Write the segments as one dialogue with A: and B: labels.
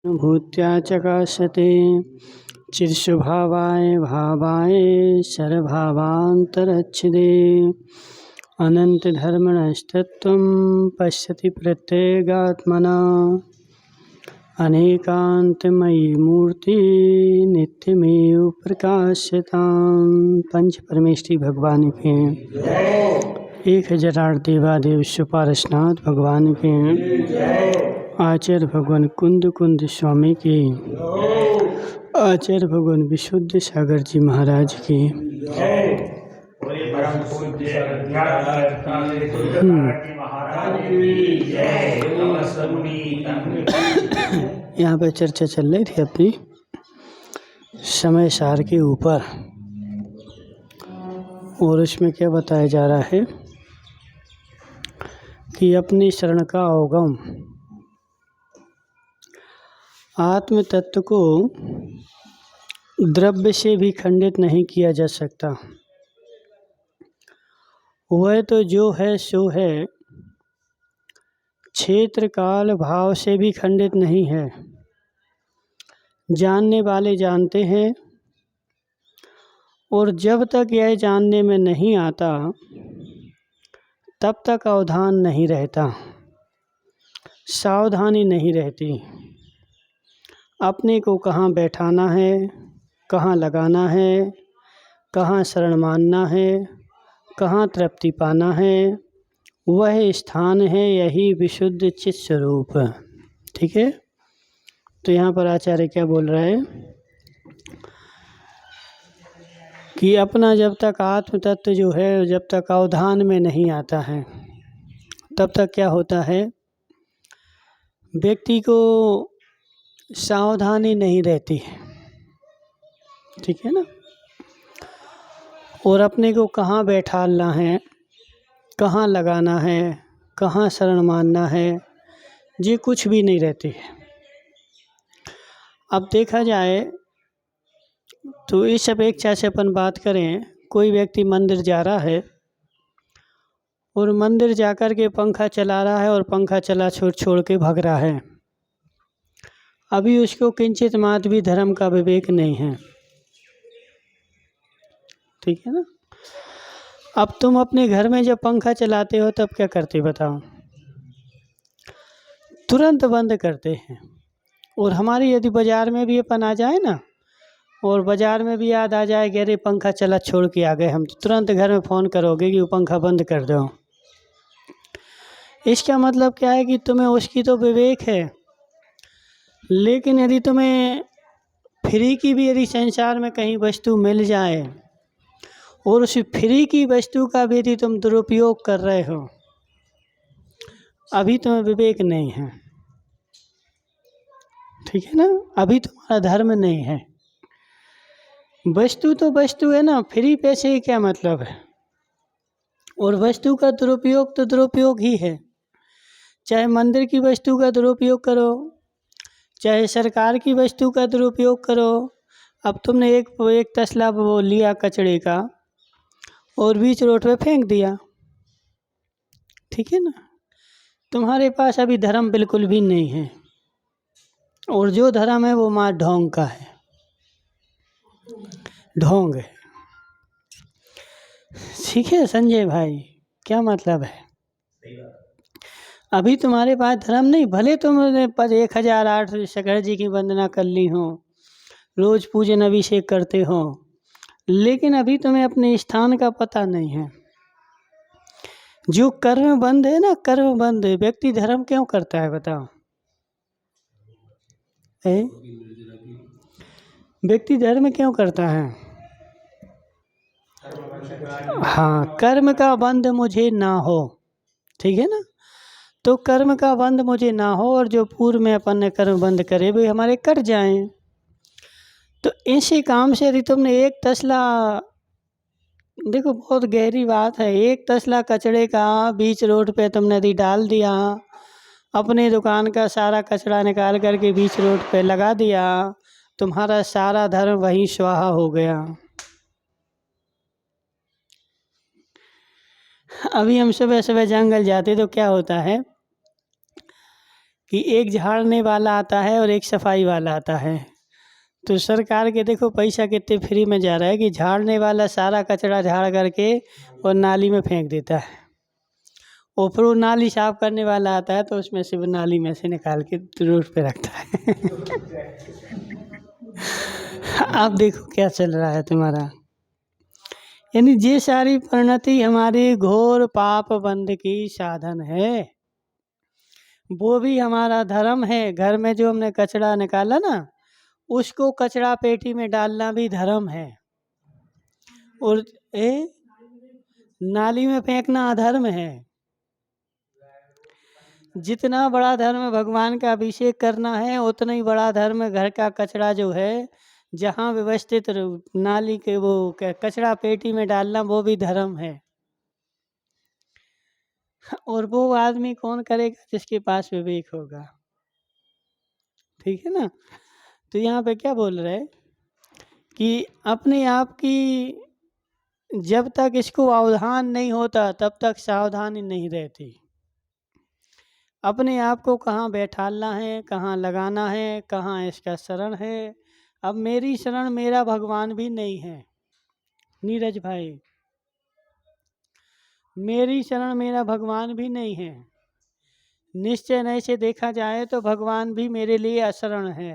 A: भूत्या चकाशते चित्स्वभावाय भावाय सर्वभावान्तरच्छिदे अनन्तधर्मणस्तत्त्वं पश्यति प्रत्यगात्मना अनेकान्तमयी मूर्ति नित्यमेव प्रकाश्यताम्। पंच परमेष्ठी भगवान के 1008 देवादेव पारसनाथ भगवान के आचार्य भगवान कुंद स्वामी की आचार्य भगवान विशुद्ध सागर जी महाराज की यहाँ पे चर्चा चल रही थी अपनी समय सार के ऊपर, और उसमें क्या बताया जा रहा है कि अपनी शरण का अवगम आत्म तत्व को द्रव्य से भी खंडित नहीं किया जा सकता। वह तो जो है सो है, क्षेत्र काल भाव से भी खंडित नहीं है। जानने वाले जानते हैं, और जब तक यह जानने में नहीं आता तब तक अवधान नहीं रहता, सावधानी नहीं रहती। अपने को कहाँ बैठाना है, कहाँ लगाना है, कहाँ शरण मानना है, कहाँ तृप्ति पाना है, वह स्थान है यही विशुद्ध चित स्वरूप। ठीक है। तो यहाँ पर आचार्य क्या बोल रहा है कि अपना जब तक आत्म तत्व जो है जब तक अवधान में नहीं आता है तब तक क्या होता है, व्यक्ति को सावधानी नहीं रहती है। ठीक है ना। और अपने को कहाँ बैठाना है, कहाँ लगाना है, कहाँ शरण मानना है, ये कुछ भी नहीं रहती है। अब देखा जाए तो इस अपेक्षा से अपन बात करें, कोई व्यक्ति मंदिर जा रहा है और मंदिर जाकर के पंखा चला रहा है और पंखा चला छोड़ के भाग रहा है। अभी उसको किंचित मात्र भी धर्म का विवेक नहीं है। ठीक है ना। अब तुम अपने घर में जब पंखा चलाते हो तब क्या करते बताओ? तुरंत बंद करते हैं। और हमारी यदि बाज़ार में भी अपन आ जाए ना, और बाज़ार में भी याद आ जाए कि अरे पंखा चला छोड़ के आ गए हम, तो तुरंत घर में फ़ोन करोगे कि वो पंखा बंद कर दो। इसका मतलब क्या है कि तुम्हें उसकी तो विवेक है, लेकिन यदि तुम्हें फ्री की भी यदि संसार में कहीं वस्तु मिल जाए और उस फ्री की वस्तु का भी यदि तुम दुरुपयोग कर रहे हो, अभी तुम्हें विवेक नहीं है। ठीक है ना। अभी तुम्हारा धर्म नहीं है। वस्तु तो वस्तु है ना, फ्री पैसे ही क्या मतलब है। और वस्तु का दुरुपयोग तो दुरुपयोग ही है। चाहे मंदिर की वस्तु का दुरुपयोग करो, चाहे सरकार की वस्तु का दुरुपयोग करो। अब तुमने एक तसला वो लिया कचड़े का और बीच रोड पे फेंक दिया। ठीक है ना। तुम्हारे पास अभी धर्म बिल्कुल भी नहीं है, और जो धर्म है वो माँ ढोंग का है, ढोंग है। ठीक है संजय भाई, क्या मतलब है? अभी तुम्हारे पास धर्म नहीं, भले तुमने 1008 शंकर जी की वंदना कर ली हो, रोज पूजन अभिषेक करते हो, लेकिन अभी तुम्हें अपने स्थान का पता नहीं है। जो कर्म बंद है ना, कर्म बंद है। व्यक्ति धर्म क्यों करता है बताओ? व्यक्ति धर्म क्यों करता है? हाँ, कर्म का बंध मुझे ना हो। ठीक है ना। तो कर्म का बंध मुझे ना हो, और जो पूर्व में अपन ने कर्म बंद करे वे हमारे कट जाएं। तो इसी काम से यदि तुमने एक तसला, देखो बहुत गहरी बात है, एक तसला कचड़े का बीच रोड पे तुमने यदि डाल दिया, अपने दुकान का सारा कचरा निकाल करके बीच रोड पे लगा दिया, तुम्हारा सारा धर्म वहीं स्वाहा हो गया। अभी हम सुबह सुबह जंगल जाते तो क्या होता है कि एक झाड़ने वाला आता है और एक सफाई वाला आता है। तो सरकार के देखो पैसा कितने फ्री में जा रहा है कि झाड़ने वाला सारा कचरा झाड़ करके और नाली में फेंक देता है, और फिर वो नाली साफ करने वाला आता है तो उसमें से वो नाली में से निकाल के रोड पे रखता है। अब देखो क्या चल रहा है तुम्हारा। यानी ये सारी परिणति हमारी घोर पाप बंध की साधन है, वो भी हमारा धर्म है। घर में जो हमने कचरा निकाला ना, उसको कचरा पेटी में डालना भी धर्म है, और नाली में फेंकना अधर्म है। जितना बड़ा धर्म भगवान का अभिषेक करना है, उतना ही बड़ा धर्म घर का कचरा जो है जहाँ व्यवस्थित नाली के वो कचरा पेटी में डालना, वो भी धर्म है। और वो आदमी कौन करेगा जिसके पास विवेक होगा, ठीक है ना। तो यहाँ पे क्या बोल रहे हैं कि अपने आप की जब तक इसको अवधान नहीं होता तब तक सावधानी नहीं रहती। अपने आप को कहाँ बैठालना है, कहाँ लगाना है, कहाँ इसका शरण है। अब मेरी शरण मेरा भगवान भी नहीं है नीरज भाई, मेरी शरण मेरा भगवान भी नहीं है। निश्चय नहीं से देखा जाए तो भगवान भी मेरे लिए अशरण है।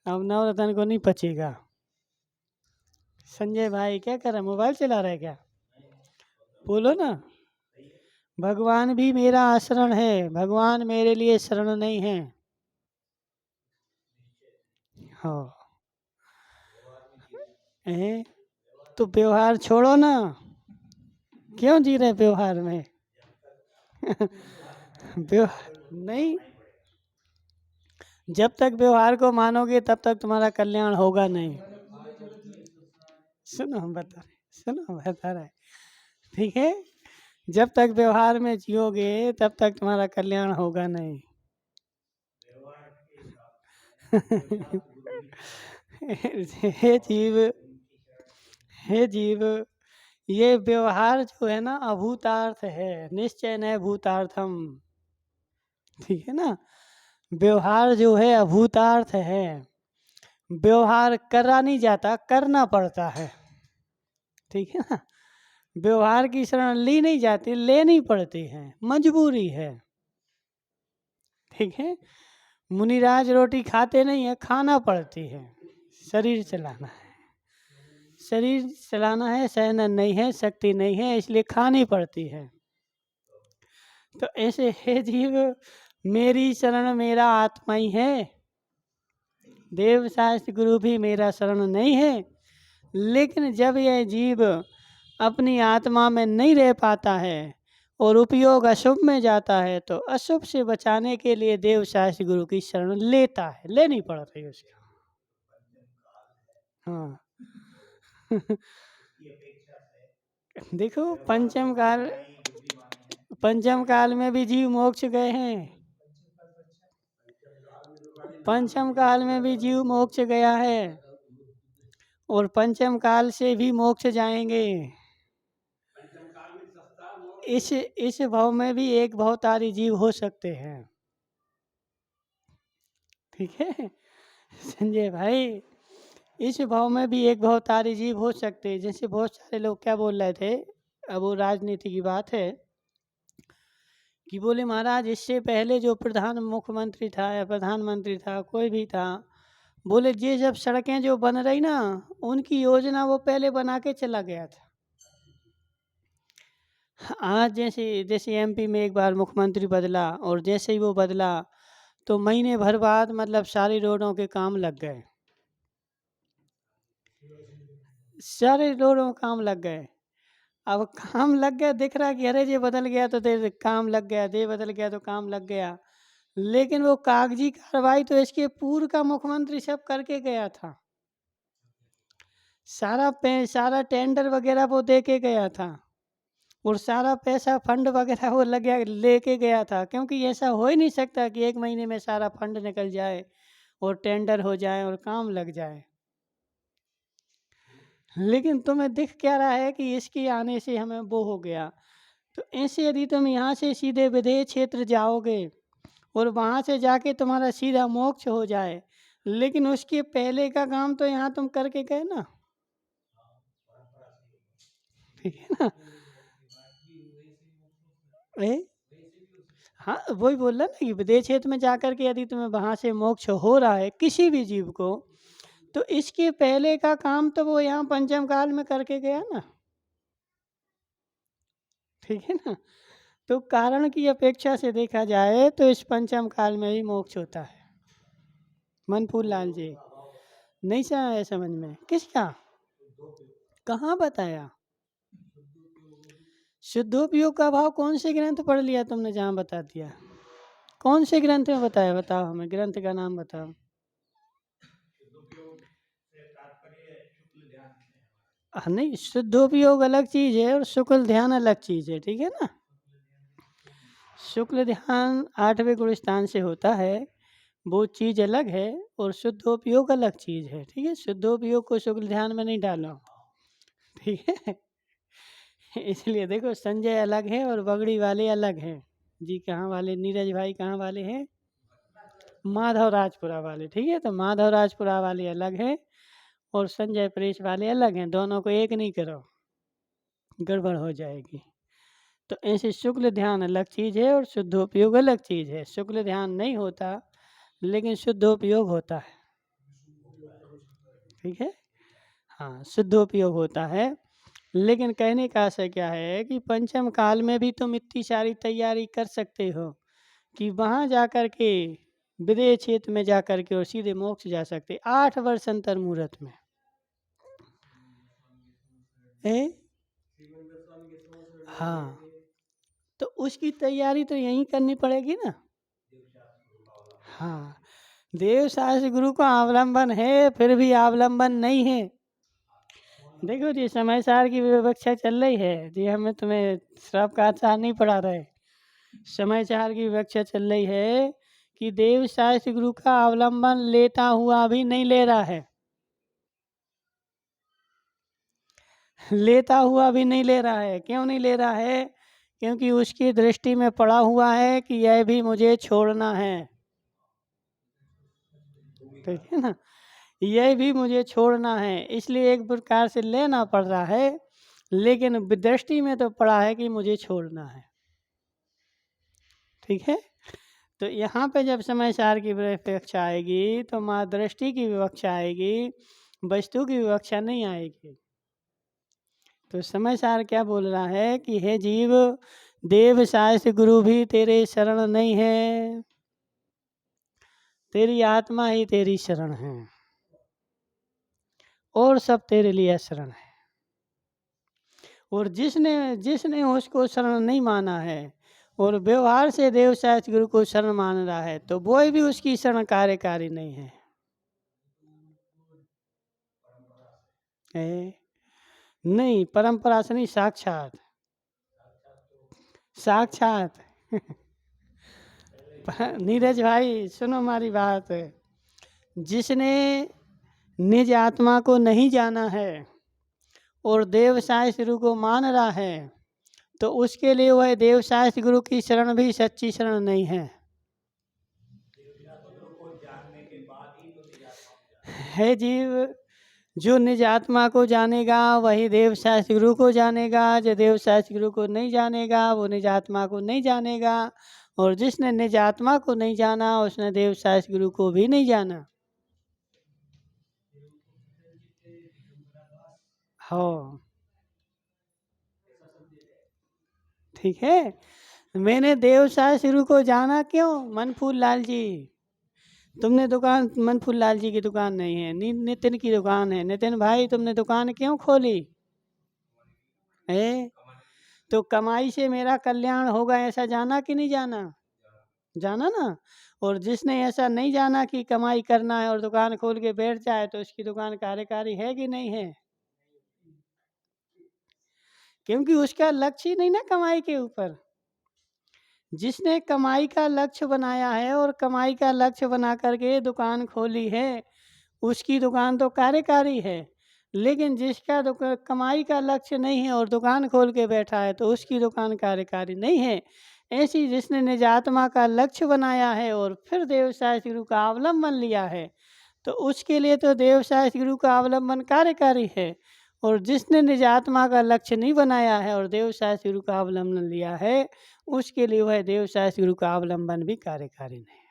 A: अब नवरत्न को नहीं पचेगा। संजय भाई क्या कर रहा है, मोबाइल चला रहा है क्या? बोलो ना। भगवान भी मेरा आश्रय है, भगवान मेरे लिए शरण नहीं है। हाँ, तो व्यवहार छोड़ो ना, क्यों जी रहे व्यवहार में? नहीं, जब तक व्यवहार को मानोगे तब तक तुम्हारा कल्याण होगा नहीं। सुनो हम बता रहे, ठीक है। जब तक व्यवहार में जियोगे तब तक तुम्हारा कल्याण होगा नहीं। हे जीव, ये व्यवहार जो है ना अभूतार्थ है, निश्चय न भूतार्थम, ठीक है ना। व्यवहार जो है अभूतार्थ है, व्यवहार करा नहीं जाता, करना पड़ता है, ठीक है ना। व्यवहार की शरण ली नहीं जाती, लेनी पड़ती है, मजबूरी है, ठीक है। मुनिराज रोटी खाते नहीं है, खाना पड़ती है, शरीर चलाना है, शरीर चलाना है, सहना नहीं है, शक्ति नहीं है, इसलिए खानी पड़ती है। तो ऐसे हे जीव, मेरी शरण मेरा आत्मा ही है, देव शास्त्र गुरु भी मेरा शरण नहीं है। लेकिन जब यह जीव अपनी आत्मा में नहीं रह पाता है और उपयोग अशुभ में जाता है, तो अशुभ से बचाने के लिए देव शास्त्र गुरु की शरण लेता है, लेनी पड़ रही है उसको। हाँ। देखो पंचम काल में भी जीव मोक्ष गए हैं, पंचम काल में भी जीव मोक्ष गया है, और पंचम काल से भी मोक्ष जाएंगे। इस भाव में भी एक भवतारी जीव हो सकते हैं, ठीक है संजय भाई। इस भाव में भी एक भवतारी जीव हो सकते हैं। जैसे बहुत सारे लोग क्या बोल रहे थे, अब वो राजनीति की बात है, कि बोले महाराज इससे पहले जो मुख्यमंत्री था या प्रधानमंत्री था, कोई भी था, बोले ये जब सड़कें जो बन रही ना, उनकी योजना वो पहले बना के चला गया था। आज जैसे एमपी में एक बार मुख्यमंत्री बदला, और जैसे ही वो बदला तो महीने भर बाद मतलब सारी रोडों के काम लग गए, सारे रोडों के काम लग गए। अब काम लग गया, दिख रहा कि अरे ये बदल गया तो काम लग गया, ये बदल गया तो काम लग गया, लेकिन वो कागजी कार्रवाई तो इसके पूर्व का मुख्यमंत्री सब करके गया था। सारा टेंडर वगैरह वो दे के गया था, और सारा पैसा फंड वगैरह वो लेके गया था। क्योंकि ऐसा हो ही नहीं सकता कि एक महीने में सारा फंड निकल जाए और टेंडर हो जाए और काम लग जाए। लेकिन तुम्हें दिख क्या रहा है कि इसके आने से हमें वो हो गया, तो ऐसे यदि तुम यहाँ से सीधे विदेह क्षेत्र जाओगे और वहाँ से जाके तुम्हारा सीधा मोक्ष हो जाए, लेकिन उसके पहले का काम तो यहाँ तुम करके गए ना, ठीक है ना। ए? हाँ, वही बोल रहा ना कि विदेह क्षेत्र में जाकर के यदि तुम्हें वहाँ से मोक्ष हो रहा है किसी भी जीव को, तो इसके पहले का काम तो वो यहाँ पंचम काल में करके गया ना, ठीक है ना। तो कारण की अपेक्षा से देखा जाए तो इस पंचम काल में ही मोक्ष होता है। मनफूल लाल जी, नहीं आया समझ में? किसका? कहाँ बताया? शुद्धोपयोग का भाव कौन से ग्रंथ पढ़ लिया तुमने जहाँ बता दिया? कौन से ग्रंथ में बताया? बताओ हमें, ग्रंथ का नाम बताओ। नहीं, शुद्धोपयोग अलग चीज है और शुक्ल ध्यान अलग चीज है, ठीक है ना। शुक्ल ध्यान 8वें गुण स्थान से होता है, वो चीज अलग है, और शुद्धोपयोग अलग चीज है, ठीक है। शुद्धोपयोग को शुक्ल ध्यान में नहीं डालो, ठीक है। इसलिए देखो, संजय अलग है और बगड़ी वाले अलग हैं जी। कहाँ वाले? नीरज भाई कहाँ वाले हैं? माधव राजपुरा वाले, ठीक है। तो माधव राजपुरा वाले अलग हैं और संजय प्रेस वाले अलग हैं, दोनों को एक नहीं करो, गड़बड़ हो जाएगी। तो ऐसे शुक्ल ध्यान अलग चीज है और शुद्धोपयोग अलग चीज है। शुक्ल ध्यान नहीं होता लेकिन शुद्धोपयोग होता है, ठीक है। हाँ, शुद्धोपयोग होता है, लेकिन कहने का आशय क्या है कि पंचम काल में भी तुम इतनी सारी तैयारी कर सकते हो कि वहाँ जाकर के विदेह क्षेत्र में जाकर के और सीधे मोक्ष जा सकते। 8 वर्ष अंतर मुहूर्त में हाँ, तो उसकी तैयारी तो यहीं करनी पड़ेगी ना। हाँ, देव शास्त्र गुरु का अवलंबन है, फिर भी अवलंबन नहीं है। देखो जी, समय सार की विवक्षा चल रही है जी, हमें तुम्हें श्राप का आचार नहीं पढ़ा रहे। समय सार की विवक्षा चल रही है कि देव शास्त्र गुरु का अवलंबन लेता हुआ भी नहीं ले रहा है, लेता हुआ भी नहीं ले रहा है। क्यों नहीं ले रहा है? क्योंकि उसकी दृष्टि में पड़ा हुआ है कि यह भी मुझे छोड़ना है, ठीक है ना। यह भी मुझे छोड़ना है, इसलिए एक प्रकार से लेना पड़ रहा है, लेकिन दृष्टि में तो पड़ा है कि मुझे छोड़ना है, ठीक है। तो यहाँ पे जब समय सार की विवक्षा आएगी तो माँ दृष्टि की विवक्षा आएगी, वस्तु की विवक्षा नहीं आएगी। तो समय सार क्या बोल रहा है कि हे जीव, देव शास्त्र गुरु भी तेरे शरण नहीं है, तेरी आत्मा ही तेरी शरण है और सब तेरे लिए शरण है। और जिसने जिसने उसको शरण नहीं माना है और व्यवहार से देव शास्त्र गुरु को शरण मान रहा है, तो वो भी उसकी शरण कार्यकारी नहीं है। नहीं, परंपरा से नहीं, साक्षात साक्षात। नीरज भाई सुनो हमारी बात, जिसने निज आत्मा को नहीं जाना है और देव शास्त्र गुरु को मान रहा है, तो उसके लिए वह देव शास्त्र गुरु की शरण भी सच्ची शरण नहीं है। है जीव, जो निज आत्मा को जानेगा वही देव शास्त्र गुरु को जानेगा, जो देव शास्त्र गुरु को नहीं जानेगा वो निज आत्मा को नहीं जानेगा, और जिसने निज आत्मा को नहीं जाना उसने देव शास्त्र गुरु को भी नहीं जाना। हाँ, ठीक है। मैंने देव शास्त्र गुरु को जाना क्यों? मनफूल लाल जी, तुमने दुकान, मनफूल लाल जी की दुकान नहीं है, नितिन की दुकान है। नितिन भाई, तुमने दुकान क्यों खोली है? तो कमाई से मेरा कल्याण होगा ऐसा जाना कि नहीं जाना? जाना ना। और जिसने ऐसा नहीं जाना कि कमाई करना है और दुकान खोल के बैठ जाए, तो उसकी दुकान कार्यकारी है कि नहीं है? क्योंकि उसका लक्ष्य ही नहीं ना कमाई के ऊपर। जिसने कमाई का लक्ष्य बनाया है और कमाई का लक्ष्य बना करके दुकान खोली है, उसकी दुकान तो कार्यकारी है। लेकिन जिसका कमाई का लक्ष्य नहीं है और दुकान खोल के बैठा है तो उसकी दुकान कार्यकारी नहीं है। ऐसी जिसने निजात्मा का लक्ष्य बनाया है और फिर देवसाय गुरु का अवलंबन लिया है तो उसके लिए तो देवसाय गुरु का अवलंबन कार्यकारी है। और जिसने निजात्मा का लक्ष्य नहीं बनाया है और देवसाय गुरु का अवलंबन लिया है उसके लिए वह देवसाय गुरु का अवलंबन भी कार्यकारी नहीं है।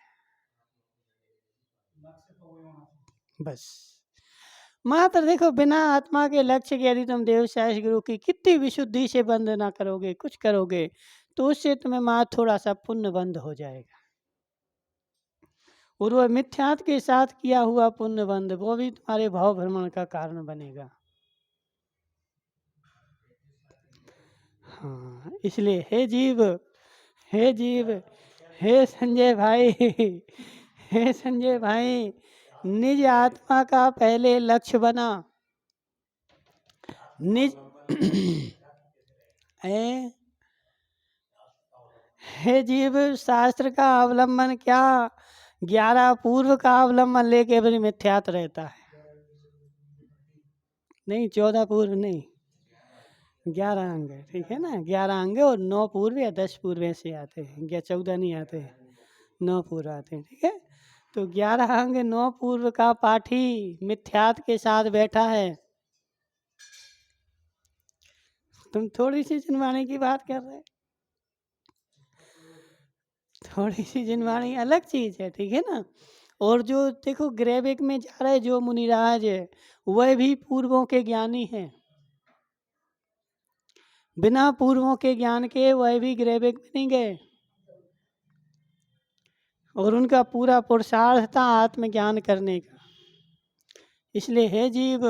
A: बस मात्र देखो, बिना आत्मा के लक्ष्य के यदि तुम देवसाय गुरु की कितनी विशुद्धि से बंद ना करोगे, कुछ करोगे तो उससे तुम्हें मात्र थोड़ा सा पुण्य बंद हो जाएगा। और वह मिथ्यात के साथ किया हुआ पुण्य बंद वो भी तुम्हारे भाव भ्रमण का कारण बनेगा। हाँ, इसलिए हे जीव, हे जीव, हे संजय भाई, हे संजय भाई, निज आत्मा का पहले लक्ष्य बना। निज हे जीव, शास्त्र का अवलंबन क्या 11 पूर्व का अवलंबन लेके भी मिथ्यात रहता है। नहीं 14 पूर्व नहीं, 11 अंग, ठीक है ना। 11 अंग और 9 पूर्व या 10 पूर्व से आते हैं, या 14 नहीं आते, 9 पूर्व आते हैं, ठीक है। तो 11 अंग 9 पूर्व का पाठी मिथ्यात के साथ बैठा है। तुम थोड़ी सी जिनवाणी की बात कर रहे, थोड़ी सी जिनवाणी अलग चीज है, ठीक है ना। और जो देखो ग्रैविक में जा रहे जो मुनिराज है वह भी पूर्वों के ज्ञानी हैं। बिना पूर्वों के ज्ञान के वह भी ग्रैविक में नहीं गए और उनका पूरा पुरुषार्थ था आत्मज्ञान करने का। इसलिए हे जीव,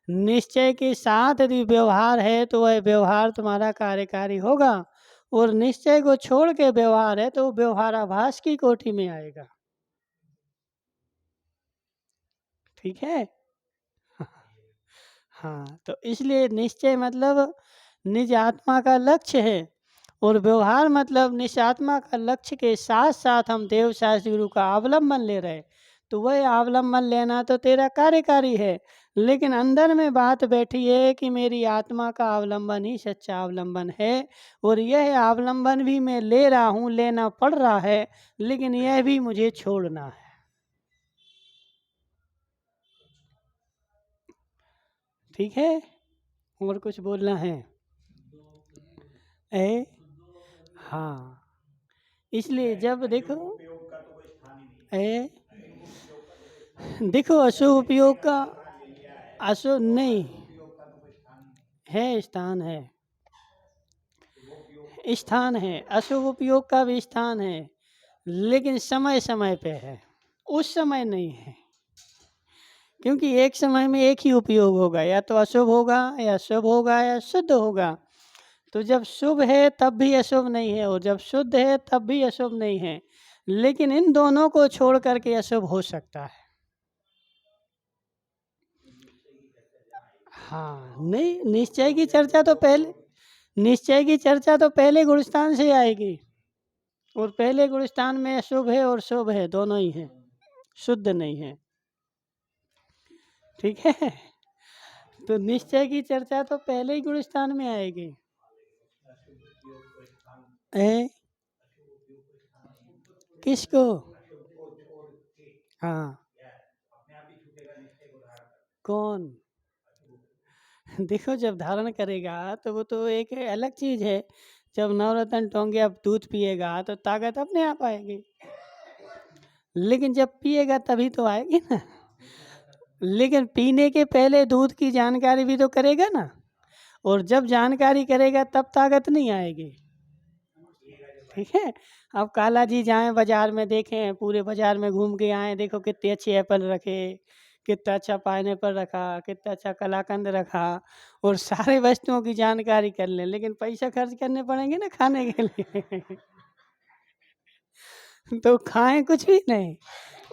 A: निश्चय के साथ यदि व्यवहार है तो वह व्यवहार तुम्हारा कार्यकारी होगा, और निश्चय को छोड़ के व्यवहार है तो व्यवहाराभास की कोटि में आएगा। ठीक है। हाँ, तो इसलिए निश्चय मतलब निज आत्मा का लक्ष्य है, और व्यवहार मतलब निशात्मा का लक्ष्य के साथ साथ हम देव शास्त्र गुरु का अवलंबन ले रहे। तो वह अवलंबन लेना तो तेरा कार्यकारी है, लेकिन अंदर में बात बैठी है कि मेरी आत्मा का अवलंबन ही सच्चा अवलंबन है, और यह अवलंबन भी मैं ले रहा हूँ, लेना पड़ रहा है, लेकिन यह भी मुझे छोड़ना है। ठीक है। और कुछ बोलना है? हाँ, इसलिए जब देखो देखो अशुभ उपयोग का अशुभ नहीं है, स्थान है, स्थान है, अशुभ उपयोग का भी स्थान है, लेकिन समय समय पे है, उस समय नहीं है। क्योंकि एक समय में एक ही उपयोग होगा, या तो अशुभ होगा या शुभ होगा या शुद्ध होगा। तो जब शुभ है तब भी अशुभ नहीं है, और जब शुद्ध है तब भी अशुभ नहीं है, लेकिन इन दोनों को छोड़ करके अशुभ हो सकता है। हाँ, नहीं, निश्चय की चर्चा तो पहले, निश्चय की चर्चा तो पहले गुणस्थान से आएगी, और पहले गुणस्थान में अशुभ है और शुभ है, दोनों ही है, शुद्ध नहीं है। ठीक है। तो निश्चय की चर्चा तो पहले ही गुणस्थान में आएगी। किसको? हाँ, कौन? देखो, जब धारण करेगा तो वो तो एक अलग चीज है। जब नवरत्न टोंगे अब दूध पिएगा तो ताकत अपने आप आएगी, लेकिन जब पिएगा तभी तो आएगी ना। लेकिन पीने के पहले दूध की जानकारी भी तो करेगा ना, और जब जानकारी करेगा तब ताकत नहीं आएगी। ठीक है। अब काला जी जाएं बाजार में, देखें पूरे बाजार में घूम के आए, देखो कितने अच्छे एप्पल रखे, कितना अच्छा पाइनएप्पल रखा, कितना अच्छा कलाकंद रखा, और सारे वस्तुओं की जानकारी कर लें, लेकिन पैसा खर्च करने पड़ेंगे ना खाने के लिए। तो खाएं कुछ भी नहीं,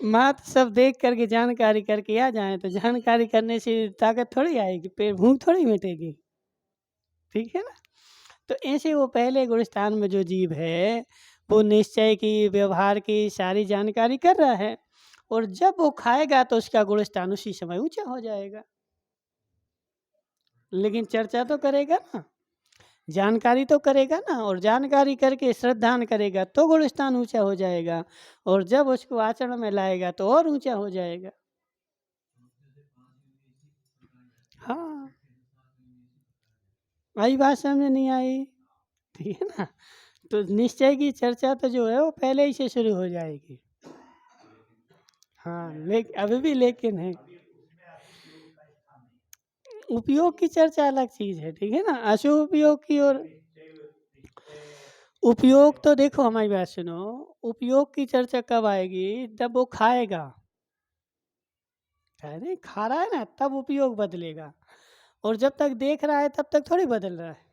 A: मात्र सब देख करके जानकारी करके आ जाएं, तो जानकारी करने से ताकत थोड़ी आएगी, पेट भूख थोड़ी मिटेगी। ठीक है ना। तो ऐसे वो पहले गुणस्थान में जो जीव है वो निश्चय की, व्यवहार की सारी जानकारी कर रहा है, और जब वो खाएगा तो उसका गुणस्थान उसी समय ऊंचा हो जाएगा। लेकिन चर्चा तो करेगा ना, जानकारी तो करेगा ना, और जानकारी करके श्रद्धान करेगा तो गुणस्थान ऊंचा हो जाएगा, और जब उसको आचरण में लाएगा तो और ऊंचा हो जाएगा। हाँ, आई बात समझ नहीं आई? ठीक है ना। तो निश्चय की चर्चा तो जो है वो पहले ही से शुरू हो जाएगी। हाँ, लेकिन अभी भी लेकिन है, उपयोग की चर्चा अलग चीज है, ठीक है ना। अशुभ उपयोग की और उपयोग तो देखो, हमारी बात सुनो, उपयोग की चर्चा कब आएगी? जब वो खाएगा। अरे खा रहा है ना, तब उपयोग बदलेगा, और जब तक देख रहा है तब तक थोड़ी बदल रहा है।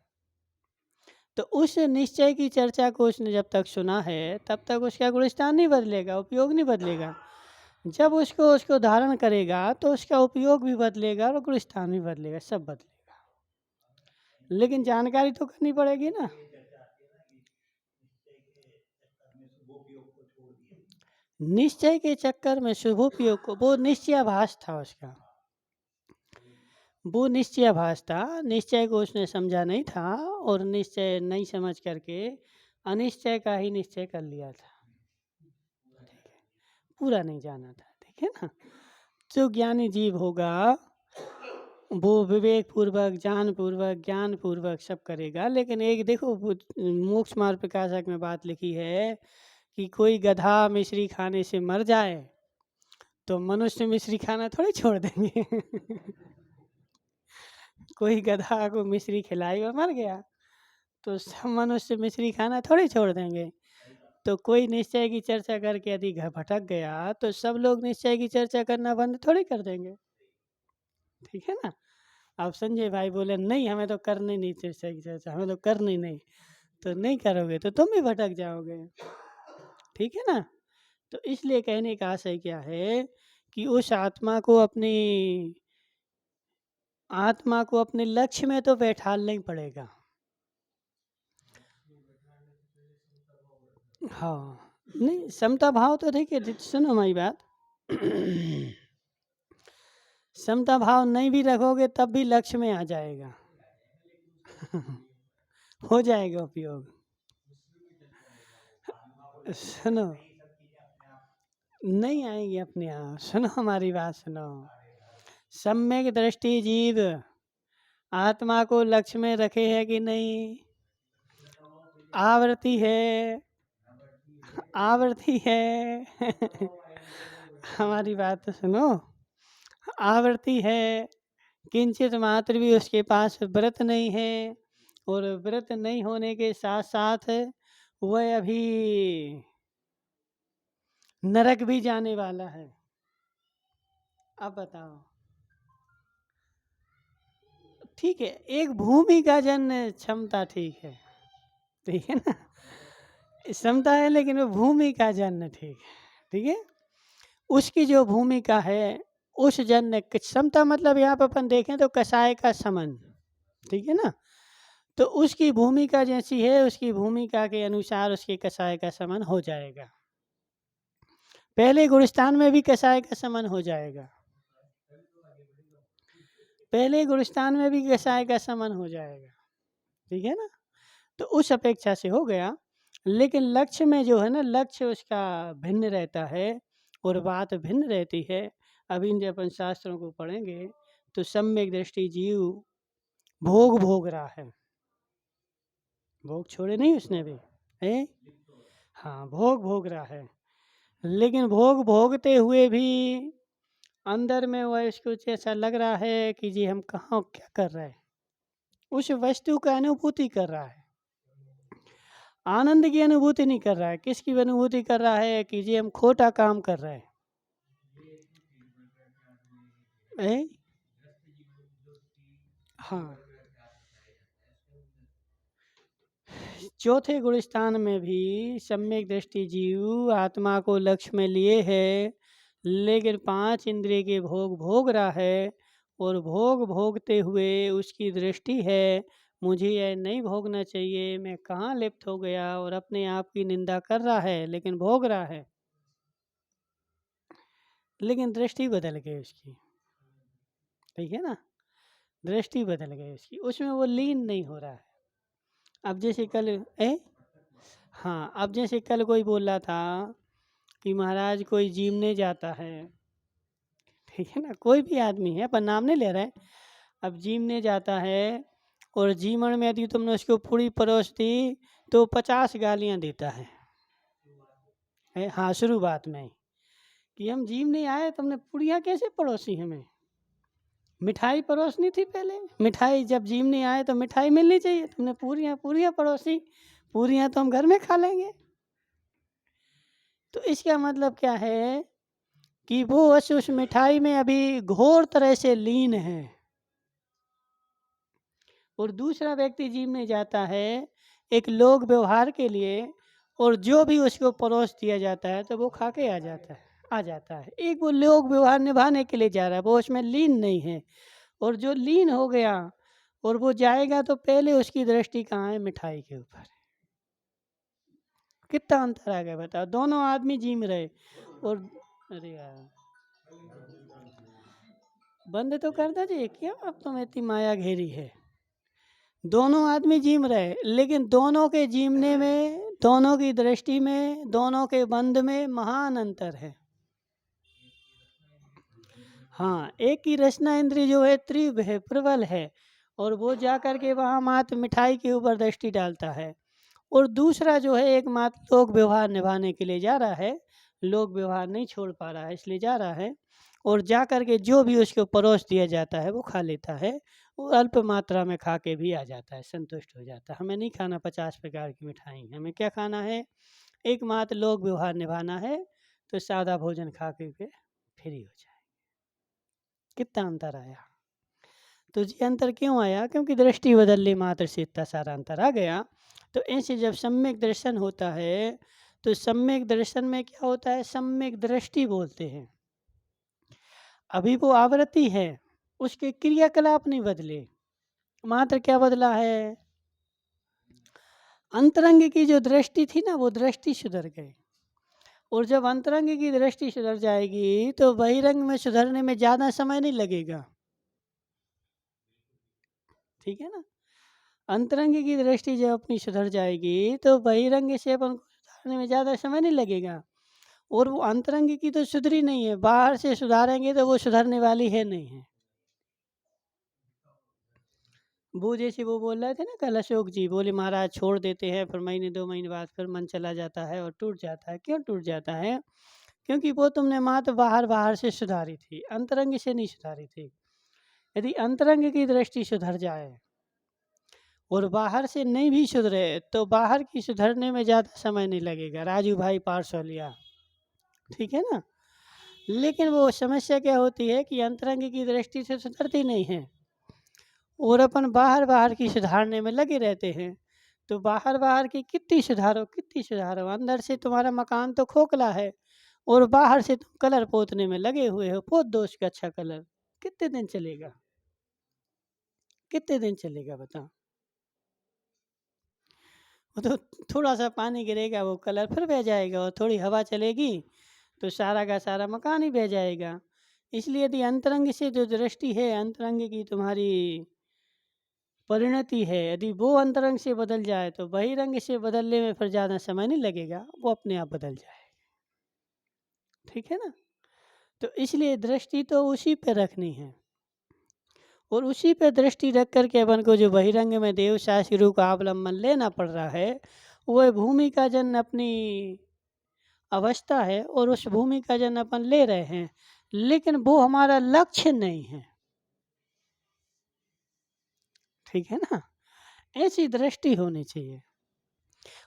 A: तो उस निश्चय की चर्चा को उसने जब तक सुना है तब तक उसका गुणस्थान नहीं बदलेगा, उपयोग नहीं बदलेगा। जब उसको उसको धारण करेगा तो उसका उपयोग भी बदलेगा और गुणस्थान भी बदलेगा, सब बदलेगा। लेकिन जानकारी तो करनी पड़ेगी ना। निश्चय के चक्कर में शुभोपयोग को, वो निश्चयाभास था उसका, वो निश्चयाभास था। निश्चय को उसने समझा नहीं था, और निश्चय नहीं समझ करके अनिश्चय का ही निश्चय कर लिया था। ठीक है, पूरा नहीं जाना था, ठीक है ना। जो ज्ञानी जीव होगा वो विवेक पूर्वक, जान पूर्वक, ज्ञान पूर्वक सब करेगा। लेकिन एक देखो, मोक्ष मार्ग प्रकाशक में बात लिखी है कि कोई गधा मिश्री खाने से मर जाए तो मनुष्य मिश्री खाना थोड़ी छोड़ देंगे। कोई गधा को मिश्री खिलाई और मर गया तो सब मनुष्य मिश्री खाना थोड़ी छोड़ देंगे। तो कोई निश्चय की चर्चा करके यदि घर भटक गया तो सब लोग निश्चय की चर्चा करना बंद थोड़ी कर देंगे, ठीक है ना। अब संजय भाई बोले नहीं हमें तो करनी नहीं निश्चय की चर्चा, हमें तो करनी नहीं, तो नहीं करोगे तो तुम भी भटक जाओगे, ठीक है ना। तो इसलिए कहने का आशय क्या है कि उस आत्मा को अपने लक्ष्य में तो बैठालना ही पड़ेगा। हाँ, नहीं समता भाव तो देखिए, सुनो हमारी बात। समता भाव नहीं भी रखोगे तब भी लक्ष्य में आ जाएगा। हो जाएगा उपयोग। सुनो, नहीं आएंगे अपने आप, सुनो हमारी बात सुनो। सम्यक दृष्टि जीव आत्मा को लक्ष्य में रखे है कि नहीं? आवृत्ति है, आवृत्ति है। हमारी बात तो सुनो, आवृत्ति है, किंचित मात्र भी उसके पास व्रत नहीं है, और व्रत नहीं होने के साथ साथ वह अभी नरक भी जाने वाला है। अब बताओ, ठीक है, एक भूमि का जन क्षमता ठीक है, ठीक है ना, क्षमता है, लेकिन वो भूमि का जन ठीक है, ठीक है। उसकी जो भूमिका है उस जन ने क्षमता, मतलब यहाँ पर अपन देखें तो कसाय का समन, ठीक है ना। तो उसकी भूमिका जैसी है, उसकी भूमिका के अनुसार उसके कसाय का समन हो जाएगा। पहले गुलिस्तान में भी कसाय का समन हो जाएगा, पहले गुलिस्तान में भी कसाय का समन हो जाएगा, ठीक है ना। तो उस अपेक्षा से हो गया। लेकिन लक्ष्य में जो है ना, लक्ष्य उसका भिन्न रहता है और बात भिन्न रहती है। अभी जब अपन शास्त्रों को पढ़ेंगे तो सम्यक दृष्टि जीव भोग भोग रहा है, भोग छोड़े नहीं उसने भी है, हाँ भोग भोग रहा है। लेकिन भोग भोगते हुए भी अंदर में वह इसको ऐसा लग रहा है कि जी हम कहाँ क्या कर रहे हैं, उस वस्तु का अनुभूति कर रहा है, आनंद की अनुभूति नहीं कर रहा है। किसकी अनुभूति कर रहा है कि जी हम खोटा काम कर रहे हैं, हाँ। चौथे गुणस्थान में भी सम्यक दृष्टि जीव आत्मा को लक्ष्य में लिए है, लेकिन 5 इंद्रिय के भोग भोग रहा है, और भोग भोगते हुए उसकी दृष्टि है मुझे यह नहीं भोगना चाहिए, मैं कहाँ लिप्त हो गया, और अपने आप की निंदा कर रहा है लेकिन भोग रहा है। लेकिन दृष्टि बदल गई उसकी, ठीक है ना। दृष्टि बदल गई उसकी, उसमें वो लीन नहीं हो रहा है। अब जैसे कल हाँ, अब जैसे कल कोई बोल रहा था कि महाराज कोई जिमने जाता है, ठीक है ना, कोई भी आदमी है, पर नाम नहीं ले रहे हैं। अब जिमने जाता है और जीवन में यदि तुमने उसको पूरी परोस दी तो 50 गालियां देता है। हाँ, शुरुआत में कि हम जिम नहीं आए, तुमने पूड़ियाँ कैसे परोसी हमें? मिठाई परोसनी थी पहले, मिठाई जब जिम नहीं आए तो मिठाई मिलनी चाहिए, तुमने पूरियाँ पूरियाँ परोसी, पूरियाँ तो हम घर में खा लेंगे। तो इसका मतलब क्या है कि वो उस मिठाई में अभी घोर तरह से लीन है। और दूसरा व्यक्ति जिम में जाता है एक लोक व्यवहार के लिए, और जो भी उसको परोस दिया जाता है तो वो खा के आ जाता है। एक वो लोक व्यवहार निभाने के लिए जा रहा है, वो उसमें लीन नहीं है। और जो लीन हो गया और वो जाएगा तो पहले उसकी दृष्टि कहाँ है? मिठाई के ऊपर। कितना अंतर आ गया बताओ, दोनों आदमी जिम रहे और अरे यार बंद तो कर दीजिए, क्या अब तो इतनी माया घेरी है। दोनों आदमी जिम रहे, लेकिन दोनों के जीमने में, दोनों की दृष्टि में, दोनों के बंध में महान अंतर है। हाँ, एक की रचना इंद्रिय जो है तीव्र है, प्रबल है, और वो जा कर के वहाँ मात्र मिठाई के ऊपर दृष्टि डालता है। और दूसरा जो है एक मात्र लोक व्यवहार निभाने के लिए जा रहा है, लोक व्यवहार नहीं छोड़ पा रहा है इसलिए जा रहा है, और जा कर के जो भी उसको परोस दिया जाता है वो खा लेता है। वो अल्प मात्रा में खा के भी आ जाता है, संतुष्ट हो जाता है। हमें नहीं खाना 50 प्रकार की मिठाई, हमें क्या खाना है? एकमात्र लोक व्यवहार निभाना है, तो सादा भोजन खा के फ्री हो जाए। कितना अंतर आया? तो ये अंतर क्यों आया? क्योंकि दृष्टि बदलने मात्र से इतना सारा अंतर आ गया। तो ऐसे जब सम्यक दर्शन होता है, तो सम्यक दर्शन में क्या होता है? सम्यक दृष्टि बोलते हैं। अभी वो आवृत्ति है, उसके क्रियाकलाप नहीं बदले, मात्र क्या बदला है? अंतरंग की जो दृष्टि थी ना, वो दृष्टि सुधर गई। और जब अंतरंग की दृष्टि सुधर जाएगी तो बहिरंग में सुधरने में ज़्यादा समय नहीं लगेगा, ठीक है ना। अंतरंग की दृष्टि जब अपनी सुधर जाएगी तो बहिरंग से अपन को सुधारने में ज़्यादा समय नहीं लगेगा। और वो अंतरंग की तो सुधरी नहीं है, बाहर से सुधारेंगे तो वो सुधरने वाली है नहीं है। वो जैसे वो बोल रहे थे ना कल अशोक जी, बोले महाराज छोड़ देते हैं, फिर महीने 2 महीने बाद फिर मन चला जाता है और टूट जाता है। क्यों टूट जाता है? क्योंकि वो तुमने मात्र बाहर से सुधारी थी, अंतरंग से नहीं सुधारी थी। यदि अंतरंग की दृष्टि सुधर जाए और बाहर से नहीं भी सुधरे तो बाहर की सुधरने में ज़्यादा समय नहीं लगेगा। राजू भाई पार्सोलिया, ठीक है ना। लेकिन वो समस्या क्या होती है कि अंतरंग की दृष्टि से सुधरती नहीं है और अपन बाहर की सुधारने में लगे रहते हैं। तो बाहर की कितनी सुधारो, अंदर से तुम्हारा मकान तो खोखला है और बाहर से तुम कलर पोतने में लगे हुए हो। पोत दो उसका अच्छा कलर, कितने दिन चलेगा? कितने दिन चलेगा बताओ? वो तो थोड़ा सा पानी गिरेगा वो कलर फिर बह जाएगा, और थोड़ी हवा चलेगी तो सारा का सारा मकान ही बह जाएगा। इसलिए यदि अंतरंग से जो दृष्टि है, अंतरंग की तुम्हारी परिणति है, यदि वो अंतरंग से बदल जाए तो बहिरंग से बदलने में फिर ज़्यादा समय नहीं लगेगा, वो अपने आप बदल जाएगा, ठीक है ना। तो इसलिए दृष्टि तो उसी पे रखनी है, और उसी पे दृष्टि रख करके अपन को जो बहिरंग में देव शास्त्रु का अवलंबन लेना पड़ रहा है, वह भूमि का जन अपनी अवस्था है और उस भूमि का जन अपन ले रहे हैं, लेकिन वो हमारा लक्ष्य नहीं है, ठीक है ना। ऐसी दृष्टि होनी चाहिए।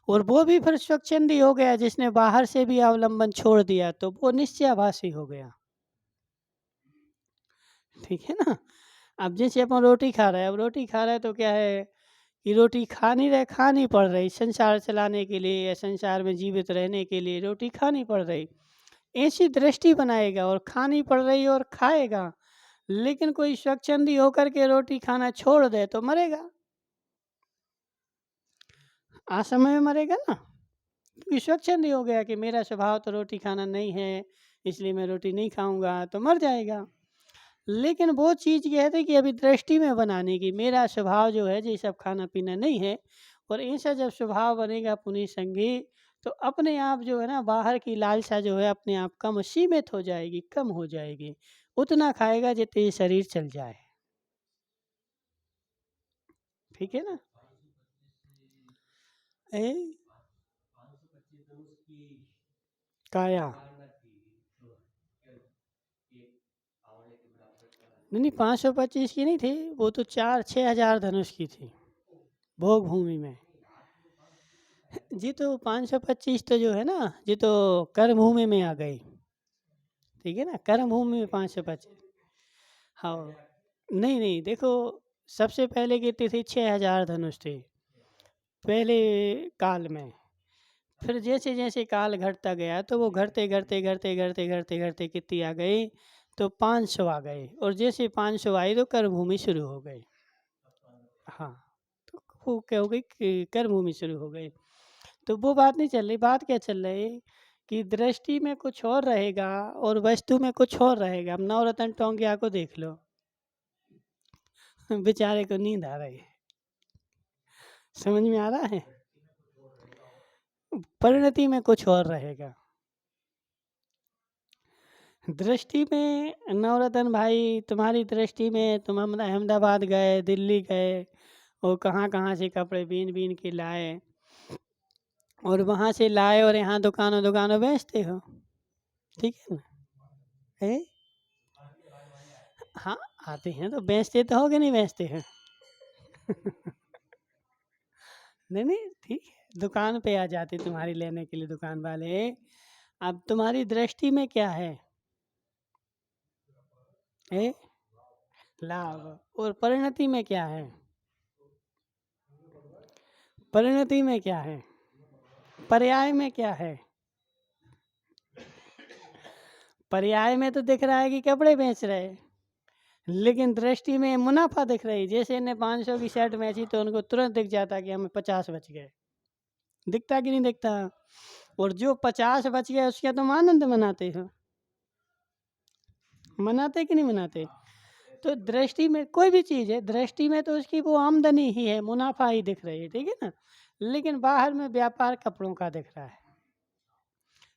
A: और वो भी फिर स्वच्छंदी हो गया, जिसने बाहर से भी अवलंबन छोड़ दिया तो वो निश्चयाभासी हो गया, ठीक है ना। अब जैसे अपन रोटी खा रहे हैं, अब रोटी खा रहे हैं तो क्या है कि रोटी खा नहीं रहे, खानी पड़ रही, संसार चलाने के लिए या संसार में जीवित रहने के लिए रोटी खानी पड़ रही। ऐसी दृष्टि बनाएगा और खानी पड़ रही और खाएगा। लेकिन कोई स्वच्छंदी होकर के रोटी खाना छोड़ दे तो मरेगा, असमय में मरेगा ना। क्योंकि स्वच्छंदी हो गया कि मेरा स्वभाव तो रोटी खाना नहीं है, इसलिए मैं रोटी नहीं खाऊंगा, तो मर जाएगा। लेकिन वो चीज़ ये है कि अभी दृष्टि में बनाने की, मेरा स्वभाव जो है ये सब खाना पीना नहीं है, और ऐसा जब स्वभाव बनेगा पुनीत संगी, तो अपने आप जो है ना बाहर की लालसा जो है अपने आप कम सीमित हो जाएगी, कम हो जाएगी। उतना खाएगा जितने ये शरीर चल जाए। ठीक है ना? ए काया नहीं 525 की नहीं थी, वो तो 4-6 हजार धनुष की थी भोग भूमि में। जी तो 525 तो जो है ना, जी तो कर्म भूमि में आ गई। ठीक है ना, कर्म भूमि में 525। हाँ नहीं नहीं, देखो सबसे पहले कितनी थी, 6 हजार धनुष थी पहले काल में। फिर जैसे जैसे काल घटता गया तो वो घटते घटते घटते घटते घटते घटते कितनी आ गई, तो 500 आ गए, और जैसे 500 आई तो कर्म भूमि शुरू हो गई। हाँ, तो वो क्या हो गई कि कर्म भूमि शुरू हो गई। तो वो बात नहीं चल रही, बात क्या चल रही कि दृष्टि में कुछ और रहेगा और वस्तु में कुछ और रहेगा। अब नवरत्न टोंगिया को देख लो, बेचारे को नींद आ रही है, समझ में आ रहा है? परिणति में कुछ और रहेगा। दृष्टि में नवरत्न भाई, तुम्हारी दृष्टि में तुम हम अहमदाबाद गए, दिल्ली गए, और कहाँ कहाँ से कपड़े बीन बीन के लाए, और वहाँ से लाए और यहाँ दुकानों दुकानों बेचते हो। ठीक है ना? है? हाँ, आते हैं तो बेचते तो हो कि नहीं बेचते हैं? नहीं नहीं, ठीक है, दुकान पे आ जाते तुम्हारी लेने के लिए दुकान वाले। अब तुम्हारी दृष्टि में क्या है? ए? लाभ। और परिणति में क्या है? परिणति में क्या है? पर्याय में क्या है? पर्याय में तो दिख रहा है कि कपड़े बेच रहे, लेकिन दृष्टि में मुनाफा दिख रही। जैसे इन्हें 500 की शर्ट बेची तो उनको तुरंत दिख जाता कि हमें 50 बच गए। दिखता कि नहीं दिखता? और जो 50 बच गया उसका तुम आनंद मनाते हो, मनाते कि नहीं मनाते? तो दृष्टि में कोई भी चीज़ है, दृष्टि में तो उसकी वो आमदनी ही है, मुनाफा ही दिख रही है। ठीक है ना? लेकिन बाहर में व्यापार कपड़ों का दिख रहा है,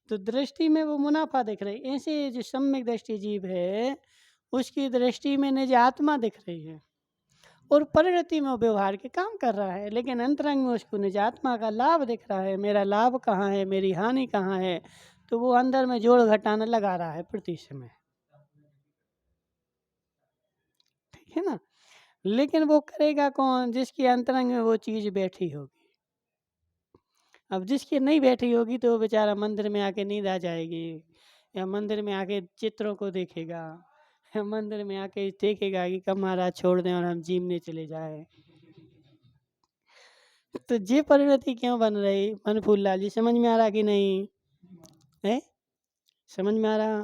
A: तो दृष्टि में वो मुनाफा दिख रही है। ऐसे जो सम्यक दृष्टि जीव है उसकी दृष्टि में निज आत्मा दिख रही है, और परिणति में वो व्यवहार के काम कर रहा है, लेकिन अंतरंग में उसको निज आत्मा का लाभ दिख रहा है। मेरा लाभ कहाँ है, मेरी हानि कहाँ है, तो वो अंदर में जोड़ घटाना लगा रहा है प्रति समय। ठीक है ना? लेकिन वो करेगा कौन? जिसकी अंतरंग में वो चीज़ बैठी होगी। अब जिसकी नहीं बैठी होगी तो वो बेचारा मंदिर में आके नींद आ जाएगी, या मंदिर में आके चित्रों को देखेगा, या मंदिर में आके देखेगा कि कब महाराज छोड़ दें और हम जीमने चले जाए। तो ये परिणति क्यों बन रही? मन फूल लाल जी, समझ में आ रहा कि नहीं है? समझ में आ रहा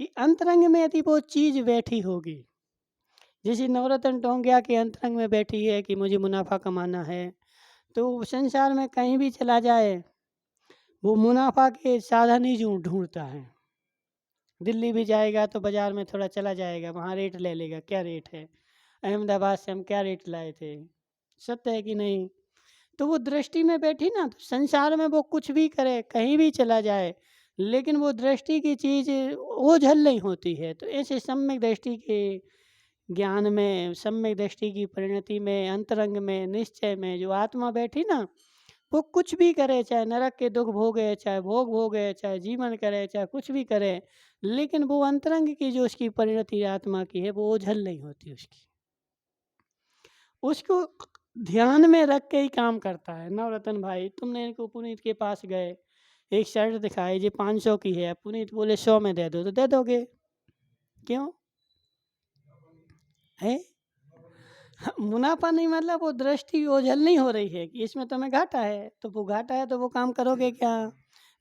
A: कि अंतरंग में यदि वो चीज़ बैठी होगी, जैसे नवरत्न टोंगिया के अंतरंग में बैठी है कि मुझे मुनाफा कमाना है, तो संसार में कहीं भी चला जाए वो मुनाफा के साधन ही ढूंढता है। दिल्ली भी जाएगा तो बाजार में थोड़ा चला जाएगा, वहाँ रेट ले लेगा, क्या रेट है, अहमदाबाद से हम क्या रेट लाए थे, सत्य है कि नहीं? तो वो दृष्टि में बैठी ना, तो संसार में वो कुछ भी करे, कहीं भी चला जाए, लेकिन वो दृष्टि की चीज़ ओझल नहीं होती है। तो ऐसे सम्यक दृष्टि के ज्ञान में, सम्यक दृष्टि की परिणति में, अंतरंग में, निश्चय में जो आत्मा बैठी ना, वो कुछ भी करे, चाहे नरक के दुख भोगे, चाहे भोग भोगे, चाहे जीवन करे, चाहे कुछ भी करे, लेकिन वो अंतरंग की जो उसकी परिणति आत्मा की है वो ओझल नहीं होती उसकी। उसको ध्यान में रख के ही काम करता है। नवरत्न भाई, तुमने इनको पुनीत के पास गए, एक शर्ट दिखाई जी 500 की है, पुनीत बोले 100 में दे दो, तो दे दोगे? क्यों है? मुनाफा नहीं, मतलब वो दृष्टि ओझल नहीं हो रही है कि इसमें तुम्हें घाटा है, तो वो घाटा है तो वो काम करोगे क्या?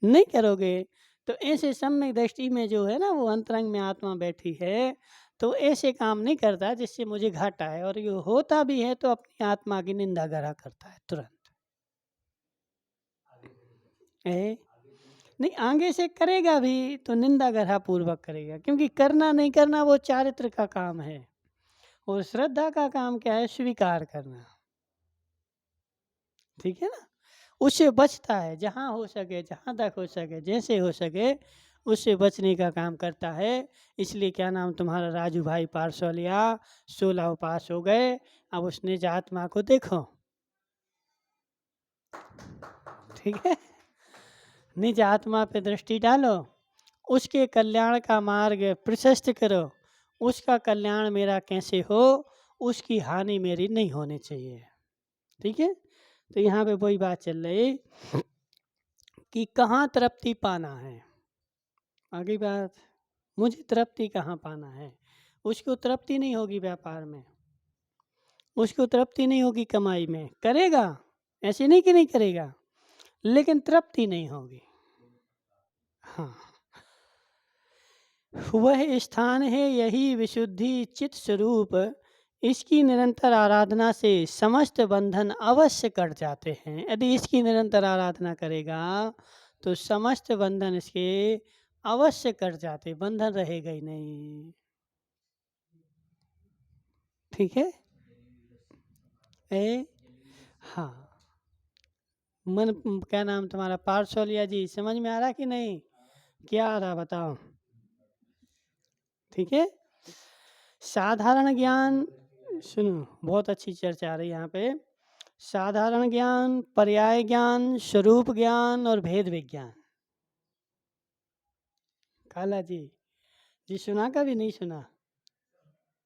A: नहीं करोगे। तो ऐसे सम्यक दृष्टि में जो है ना वो अंतरंग में आत्मा बैठी है, तो ऐसे काम नहीं करता जिससे मुझे घाटा है, और ये होता भी है तो अपनी आत्मा की निंदा करा करता है तुरंत। है? नहीं, आगे से करेगा भी तो निंदा ग्रहा पूर्वक करेगा, क्योंकि करना नहीं करना वो चारित्र का काम है, और श्रद्धा का काम क्या है? स्वीकार करना। ठीक है ना? उससे बचता है, जहाँ हो सके, जहाँ तक हो सके, जैसे हो सके उससे बचने का काम करता है। इसलिए क्या नाम तुम्हारा राजू भाई पार्सौलिया 16 पास हो गए। अब उस निज आत्मा को देखो, ठीक है? निज आत्मा पे दृष्टि डालो, उसके कल्याण का मार्ग प्रशस्त करो। उसका कल्याण मेरा कैसे हो, उसकी हानि मेरी नहीं होनी चाहिए। ठीक है? तो यहाँ पे वही बात चल रही कि कहाँ तृप्ति पाना है। आगे बात, मुझे तृप्ति कहाँ पाना है? उसको तृप्ति नहीं होगी व्यापार में, उसको तृप्ति नहीं होगी कमाई में। करेगा, ऐसे नहीं कि नहीं करेगा, लेकिन तृप्ति नहीं होगी। हाँ, वह स्थान है यही विशुद्धि चित स्वरूप। इसकी निरंतर आराधना से समस्त बंधन अवश्य कट जाते हैं। यदि इसकी निरंतर आराधना करेगा तो समस्त बंधन इसके अवश्य कट जाते, बंधन रहेगा ही नहीं। ठीक है? हाँ, मन क्या नाम तुम्हारा पार्सौलिया जी, समझ में आ रहा कि नहीं? क्या आ रहा बताओ? ठीक है? साधारण ज्ञान, सुनो, बहुत अच्छी चर्चा आ रही है यहाँ पे। साधारण ज्ञान, पर्याय ज्ञान, स्वरूप ज्ञान और भेद विज्ञान। काला जी सुना कभी नहीं सुना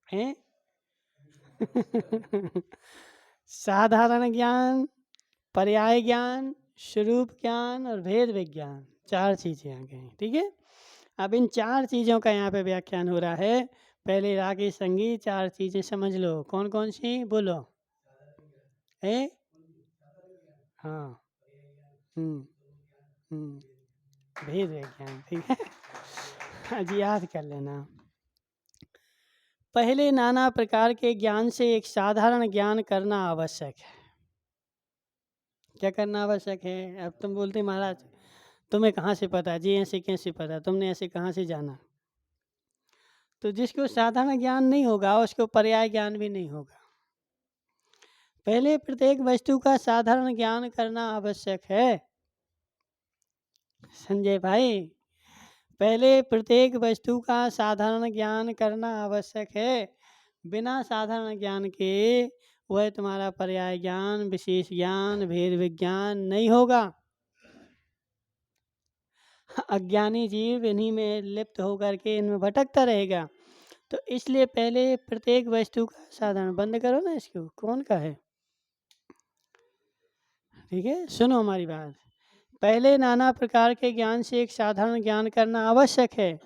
A: है? साधारण ज्ञान, पर्याय ज्ञान, स्वरूप ज्ञान और भेद विज्ञान, 4 चीजें आ गई। ठीक है? अब इन 4 चीजों का यहाँ पे व्याख्यान हो रहा है। पहले रागी संगी 4 चीजें समझ लो, कौन कौन सी बोलो? है? हाँ। भेद विज्ञान। ठीक है? आज याद कर लेना। पहले नाना प्रकार के ज्ञान से एक साधारण ज्ञान करना आवश्यक है। क्या करना आवश्यक है? अब तुम बोलते महाराज तुम्हें कहाँ से पता जी, ऐसे कैसे पता, तुमने ऐसे कहाँ से जाना? तो जिसको साधारण ज्ञान नहीं होगा उसको पर्याय ज्ञान भी नहीं होगा। पहले प्रत्येक वस्तु का साधारण ज्ञान करना आवश्यक है। संजय भाई, पहले प्रत्येक वस्तु का साधारण ज्ञान करना आवश्यक है। बिना साधारण ज्ञान के वह तुम्हारा पर्याय ज्ञान, विशेष ज्ञान, भेद विज्ञान नहीं होगा। अज्ञानी जीव इन्हीं में लिप्त होकर के इनमें भटकता रहेगा। तो इसलिए पहले प्रत्येक वस्तु का साधारण, बंद करो ना इसको, कौन का है? ठीक है, सुनो हमारी बात। पहले नाना प्रकार के ज्ञान से एक साधारण ज्ञान करना आवश्यक है।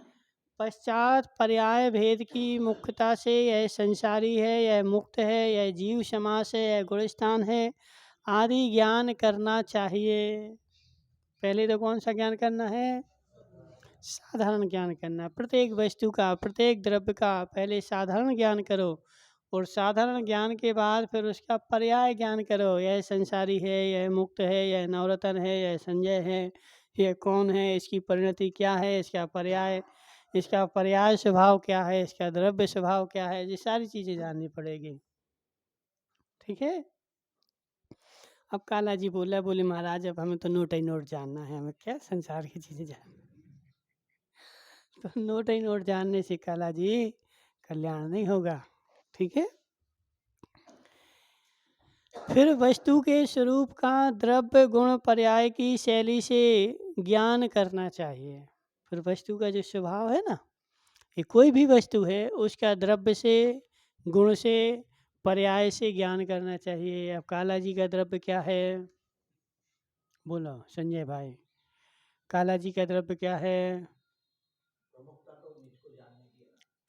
A: पश्चात पर्याय भेद की मुख्यता से यह संसारी है, यह मुक्त है, यह जीव समास है, यह गुणस्थान है आदि ज्ञान करना चाहिए। पहले तो कौन सा ज्ञान करना है? साधारण ज्ञान करना। प्रत्येक वस्तु का, प्रत्येक द्रव्य का पहले साधारण ज्ञान करो, और साधारण ज्ञान के बाद फिर उसका पर्याय ज्ञान करो। यह संसारी है, यह मुक्त है, यह नवरत्न है, यह संजय है, यह कौन है, इसकी परिणति क्या है, इसका पर्याय स्वभाव क्या है, इसका द्रव्य स्वभाव क्या है, ये सारी चीज़ें जाननी पड़ेगी। ठीक है? अब काला जी बोले महाराज अब हमें तो नोट ही नोट जानना है, हमें क्या संसार की चीज़ें जानना। तो नोट ही नोट जानने से काला जी कल्याण नहीं होगा। ठीक है? फिर वस्तु के स्वरूप का द्रव्य गुण पर्याय की शैली से ज्ञान करना चाहिए। फिर वस्तु का जो स्वभाव है ना, ये कोई भी वस्तु है उसका द्रव्य से, गुण से, पर्याय से ज्ञान करना चाहिए। अब काला जी का द्रव्य क्या है? बोलो संजय भाई, काला जी का द्रव्य क्या है?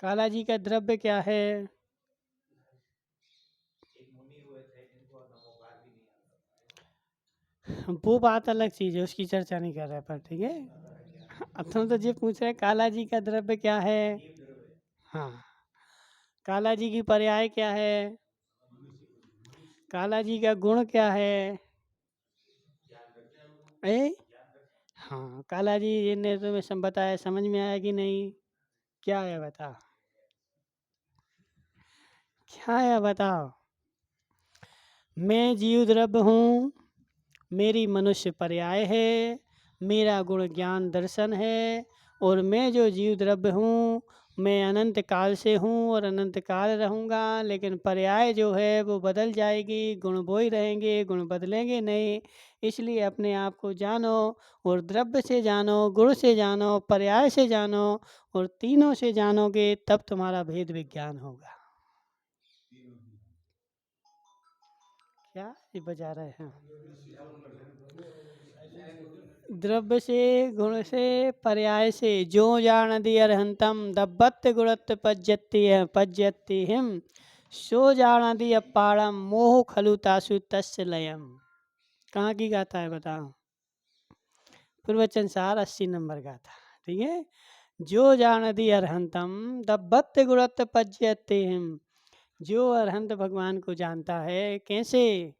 A: काला जी का द्रव्य क्या है? वो बात अलग चीज है, उसकी चर्चा नहीं कर रहे पर। ठीक है, अब तुम तो ये पूछ रहे काला जी का द्रव्य क्या है। हाँ, काला जी की पर्याय क्या है? काला जी का गुण क्या है? ए? हाँ काला जी, ये ने तुम्हें सब बताया, समझ में आया कि नहीं? क्या है बताओ, क्या है बताओ? मैं जीव द्रव्य हूँ, मेरी मनुष्य पर्याय है, मेरा गुण ज्ञान दर्शन है, और मैं जो जीव द्रव्य हूँ मैं अनंत काल से हूँ और अनंत काल रहूँगा, लेकिन पर्याय जो है वो बदल जाएगी, गुण वो ही रहेंगे, गुण बदलेंगे नहीं। इसलिए अपने आप को जानो, और द्रव्य से जानो, गुण से जानो, पर्याय से जानो, और तीनों से जानोगे तब तुम्हारा भेद विज्ञान होगा। क्या ये बजा रहे हैं? द्रव्य से, गुण से, पर्याय से, जो जानति अर्हंतम दब्बत गुणत पज्यति हिम, सो जानति अपारम मोह खलु तासु तस्य लयम। कहाँ की गाथा है बताओ? प्रवचन सार 80 नंबर गाथा, ठीक है। जो जानति अर्हंतम दब्बत गुणत पज्यति हिम, जो अरहंत भगवान को जानता है, कैसे?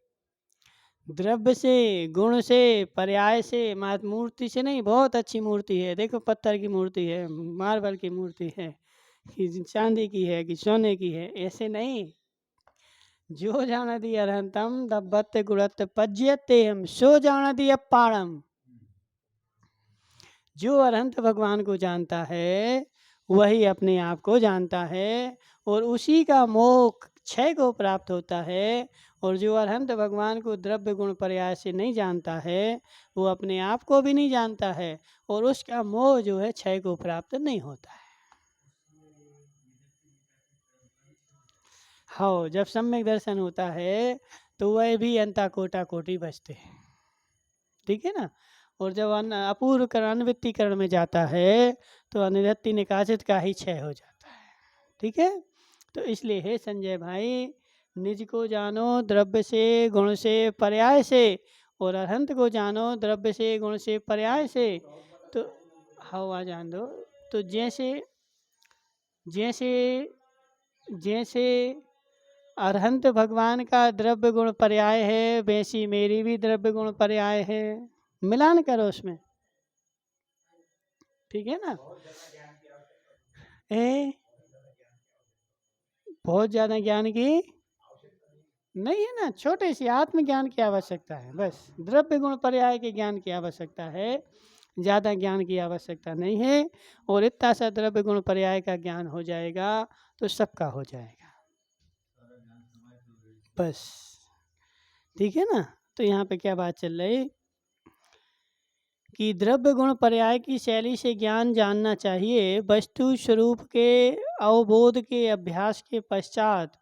A: द्रव्य से, गुण से, पर्याय से, मात मूर्ति से नहीं। बहुत अच्छी मूर्ति है, देखो पत्थर की मूर्ति है, मार्बल की मूर्ति है, कि चांदी की है, कि सोने की है, ऐसे नहीं। जो जानति अरहंतम दब्बत गुणत पज्यते हम, सो जानति अपारम। जो अरहंत भगवान को जानता है वही अपने आप को जानता है, और उसी का मोह क्षय को प्राप्त होता है। और जो अरहंत भगवान को द्रव्य गुण पर्याय से नहीं जानता है वो अपने आप को भी नहीं जानता है, और उसका मोह जो है क्षय को प्राप्त नहीं होता है। हाँ, जब सम्यक दर्शन होता है तो वह भी अंता कोटा कोटि बचते हैं, ठीक है ना। और जब अपूर्व अन्वृत्तिकरण में जाता है तो अनिरत्ति निकासित का ही क्षय हो जाता है, ठीक है। तो इसलिए हे संजय भाई, निज को जानो द्रव्य से, गुण से, पर्याय से, और अरहंत को जानो द्रव्य से, गुण से, पर्याय से। तो हवा जान दो। तो जैसे जैसे जैसे अरहंत भगवान का द्रव्य गुण पर्याय है, वैसी मेरी भी द्रव्य गुण पर्याय है। मिलान करो उसमें, ठीक है ना। ए बहुत ज़्यादा ज्ञान की नहीं है ना, छोटे से आत्मज्ञान की आवश्यकता है, बस द्रव्य गुण पर्याय के ज्ञान की आवश्यकता है, ज़्यादा ज्ञान की आवश्यकता नहीं है। और इतना सा द्रव्य गुण पर्याय का ज्ञान हो जाएगा तो सबका हो जाएगा, बस, ठीक है ना। तो यहाँ पे क्या बात चल रही कि द्रव्य गुण पर्याय की शैली से ज्ञान जानना चाहिए। वस्तु स्वरूप के अवबोध के अभ्यास के पश्चात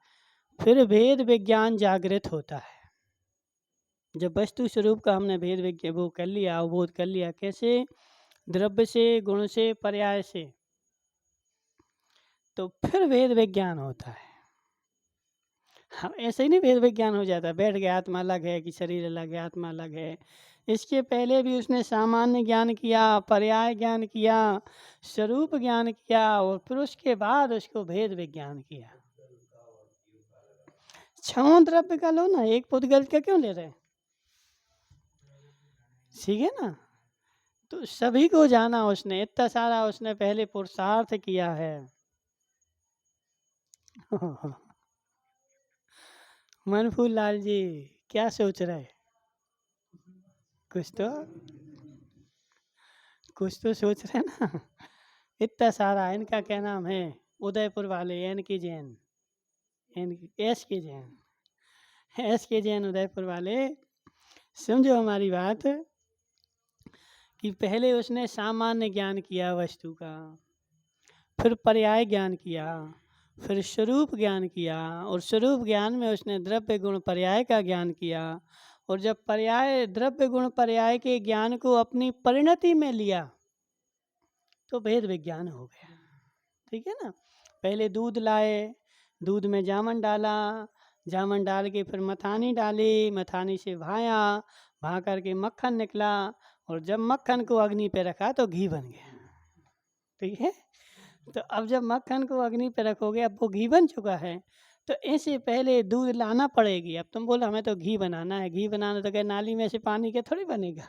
A: फिर भेद विज्ञान जागृत होता है। जब वस्तु स्वरूप का हमने भेद विज्ञान वो कर लिया, अवबोध कर लिया, कैसे? द्रव्य से, गुण से, पर्याय से, तो फिर भेद विज्ञान होता है। हम ऐसे ही नहीं भेद विज्ञान हो जाता, बैठ गया आत्मा अलग है कि शरीर अलग है, आत्मा अलग है। इसके पहले भी उसने सामान्य ज्ञान किया, पर्याय ज्ञान किया, स्वरूप ज्ञान किया, और फिर उसके बाद उसको भेद विज्ञान किया। छह द्रव्य का लो ना, एक पुद्गल का क्यों ले रहे? ठीक है ना। तो सभी को जाना उसने, इतना सारा उसने पहले पुरुषार्थ किया है। मनफूल लाल जी क्या सोच रहे? कुछ तो सोच रहे ना। इतना सारा, इनका क्या नाम है, उदयपुर वाले एन के जैन, एस के जैन, एस के जैन उदयपुर वाले। समझो हमारी बात कि पहले उसने सामान्य ज्ञान किया वस्तु का, फिर पर्याय ज्ञान किया, फिर स्वरूप ज्ञान किया, और स्वरूप ज्ञान में उसने द्रव्य गुण पर्याय का ज्ञान किया। और जब पर्याय, द्रव्य गुण पर्याय के ज्ञान को अपनी परिणति में लिया तो भेद विज्ञान हो गया, ठीक है ना। पहले दूध लाए, दूध में जामन डाला, जामन डाल के फिर मथानी डाली, मथानी से भाया, भा करके मक्खन निकला, और जब मक्खन को अग्नि पे रखा तो घी बन गया, ठीक है। तो अब जब मक्खन को अग्नि पे रखोगे, अब वो घी बन चुका है, तो ऐसे पहले दूध लाना पड़ेगी। अब तुम बोलो हमें तो घी बनाना है, घी बनाना तो क्या नाली में से पानी के थोड़ी बनेगा,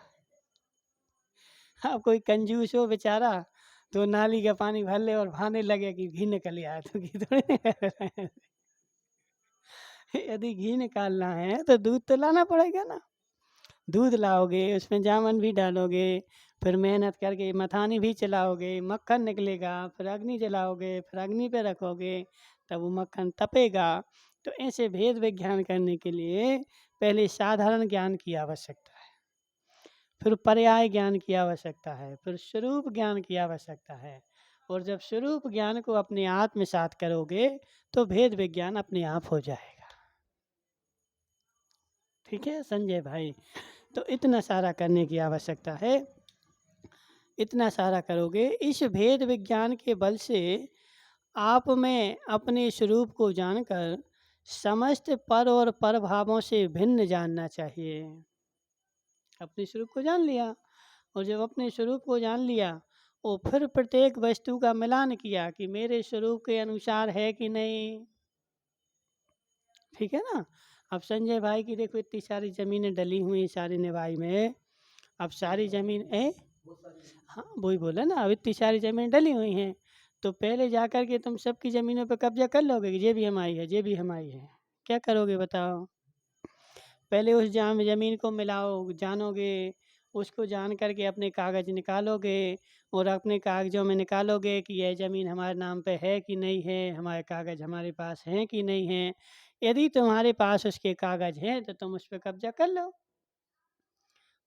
A: अब कोई कंजूस हो बेचारा तो नाली का पानी भर ले और बहाने लगे कि घी निकल आया, तो घी थोड़ी निकल रहा है। यदि घी निकालना है तो दूध तो लाना पड़ेगा ना। दूध लाओगे, उसमें जामन भी डालोगे, फिर मेहनत करके मथानी भी चलाओगे, मक्खन निकलेगा, फिर अग्नि जलाओगे, फिर अग्नि पे रखोगे, तब वो मक्खन तपेगा। तो ऐसे भेद विज्ञान करने के लिए पहले साधारण ज्ञान की आवश्यकता है, फिर पर्याय ज्ञान की आवश्यकता है, फिर स्वरूप ज्ञान की आवश्यकता है। और जब स्वरूप ज्ञान को अपने आत्मसात करोगे तो भेद विज्ञान अपने आप हो जाएगा। ठीक है संजय भाई, तो इतना सारा करने की आवश्यकता है। इतना सारा करोगे, इस भेद विज्ञान के बल से आप में अपने स्वरूप को जानकर समस्त पर और परभावों से भिन्न जानना चाहिए। अपने स्वरूप को जान लिया, और जब अपने स्वरूप को जान लिया और फिर प्रत्येक वस्तु का मिलान किया कि मेरे स्वरूप के अनुसार है कि नहीं। ठीक है ना। अब संजय भाई की देखो इतनी सारी जमीनें डली हुई हैं सारी निवाई में। अब सारी जमीन हाँ वही बोला ना, अब इतनी सारी जमीन डली हुई हैं, तो पहले जा कर के तुम सबकी ज़मीनों पे कब्जा कर लोगे कि ये भी हमारी है, ये भी हमारी है। क्या करोगे बताओ? पहले उस ज़मीन को मिलाओ, जानोगे, उसको जान कर के अपने कागज़ निकालोगे, और अपने कागज़ों में निकालोगे कि यह ज़मीन हमारे नाम पे है कि नहीं है, हमारे कागज़ हमारे पास हैं कि नहीं हैं। यदि तुम्हारे पास उसके कागज़ हैं तो तुम उस पे कब्जा कर लो,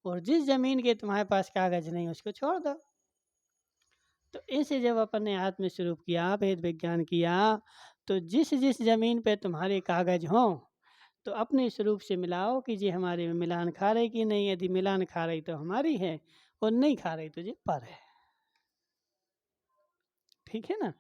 A: और जिस ज़मीन के तुम्हारे पास कागज़ नहीं उसको छोड़ दो। तो ऐसे जब अपने आत्म स्वरूप किया, भेद विज्ञान किया, तो जिस जिस ज़मीन पे तुम्हारे कागज़ हों तो अपने स्वरूप से मिलाओ कि ये हमारे में मिलान खा रही कि नहीं। यदि मिलान खा रही तो हमारी है, और नहीं खा रही तो ये पर है। ठीक है ना।